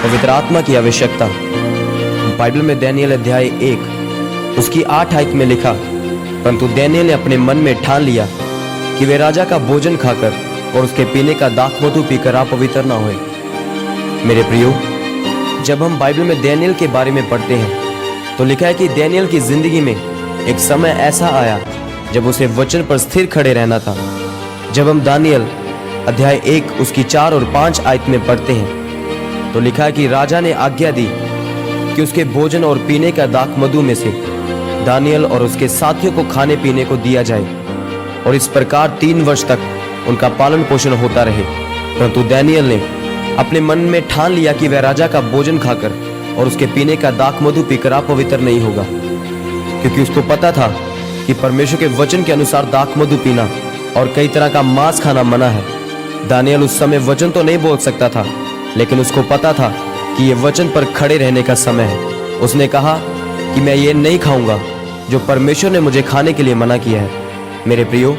पवित्र आत्मा की आवश्यकता। बाइबल में दानियेल अध्याय 1 उसकी 8 आयत में लिखा, परंतु दानियेल ने अपने मन में ठान लिया कि वे राजा का भोजन खाकर और उसके पीने का दाखमधु पीकर अपवित्र ना होए। मेरे प्रियो, जब हम बाइबल में दानियेल के बारे में पढ़ते हैं तो लिखा है कि दानियेल की जिंदगी में एक समय ऐसा आया जब उसे वचन पर स्थिर खड़े रहना था। जब हम दानियेल अध्याय 1 उसकी 4 और 5 आयत में पढ़ते हैं तो लिखा है कि राजा ने आज्ञा दी कि उसके भोजन और पीने का दाखमधु में से दानियेल और उसके साथियों को खाने पीने को दिया जाए, और इस प्रकार 3 वर्ष तक उनका पालन पोषण होता रहे। परंतु दानियेल ने अपने मन में ठान लिया कि वह राजा का भोजन खाकर और उसके पीने का दाखमधु पीकर अपवित्र नहीं होगा, क्योंकि उसको पता था कि परमेश्वर के वचन के अनुसार दाखमधु पीना और कई तरह का मांस खाना मना है। दानियेल उस समय वचन तो नहीं बोल सकता था, लेकिन उसको पता था कि ये वचन पर खड़े रहने का समय है। उसने कहा कि मैं ये नहीं खाऊंगा जो परमेश्वर ने मुझे खाने के लिए मना किया है। मेरे प्रियो,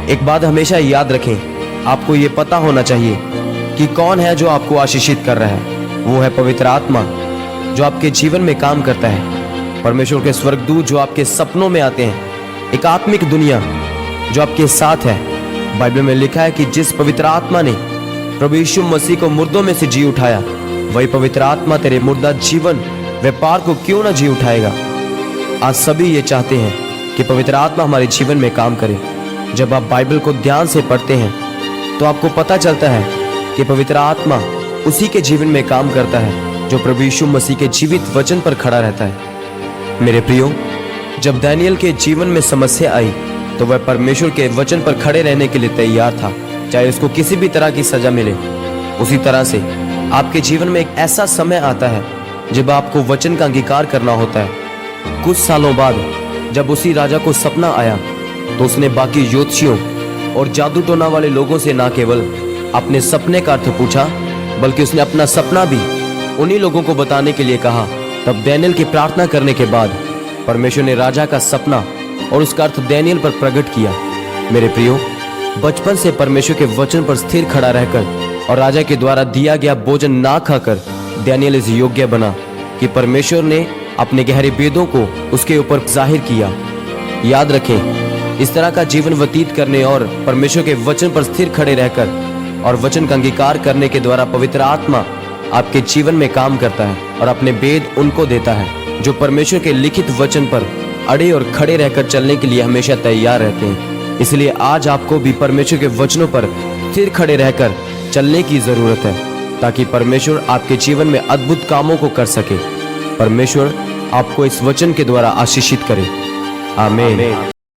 एक बात हमेशा याद रखें, आपको ये पता होना चाहिए कि कौन है जो आपको आशीषित कर रहा है। वो है पवित्र आत्मा जो आपके जीवन में काम करता है, परमेश्वर के स्वर्गदूत जो आपके सपनों में आते हैं, एक आत्मिक दुनिया जो आपके साथ है। बाइबल में लिखा है कि जिस पवित्र आत्मा ने प्रभु यीशु मसीह को मुर्दों में से जी उठाया, वही पवित्र आत्मा तेरे मुर्दा जीवन व्यापार को क्यों ना जी उठाएगा। आज सभी ये चाहते हैं कि पवित्र आत्मा हमारे जीवन में काम करे। जब आप बाइबल को ध्यान से पढ़ते हैं तो आपको पता चलता है कि पवित्र आत्मा उसी के जीवन में काम करता है जो प्रभु यीशु मसीह के जीवित वचन पर खड़ा रहता है। मेरे प्रियो, जब दानियेल के जीवन में समस्या आई तो वह परमेश्वर के वचन पर खड़े रहने के लिए तैयार था, चाहे उसको किसी भी तरह की सजा मिले। उसी तरह से आपके जीवन में एक ऐसा समय आता है जब आपको वचन का अंगीकार करना होता है। कुछ सालों बाद जब उसी राजा को सपना आया तो उसने बाकी ज्योतिषियों और जादू टोना वाले लोगों से ना केवल अपने सपने का अर्थ पूछा, बल्कि उसने अपना सपना भी उन्हीं लोगों को बताने के लिए कहा। तब दानियेल की प्रार्थना करने के बाद परमेश्वर ने राजा का सपना और उसका अर्थ दानियेल पर प्रकट किया। मेरे प्रियो, बचपन से परमेश्वर के वचन पर स्थिर खड़ा रहकर और राजा के द्वारा दिया गया भोजन ना खाकर दानियेल इस योग्य बना कि परमेश्वर ने अपने गहरे वेदों को उसके ऊपर जाहिर किया। याद रखें, इस तरह का जीवन व्यतीत करने और परमेश्वर के वचन पर स्थिर खड़े रहकर और वचन का अंगीकार करने के द्वारा पवित्र आत्मा आपके जीवन में काम करता है और अपने वेद उनको देता है जो परमेश्वर के लिखित वचन पर अड़े और खड़े रहकर चलने के लिए हमेशा तैयार रहते हैं। इसलिए आज आपको भी परमेश्वर के वचनों पर स्थिर खड़े रहकर चलने की जरूरत है, ताकि परमेश्वर आपके जीवन में अद्भुत कामों को कर सके। परमेश्वर आपको इस वचन के द्वारा आशीषित करे। आमीन।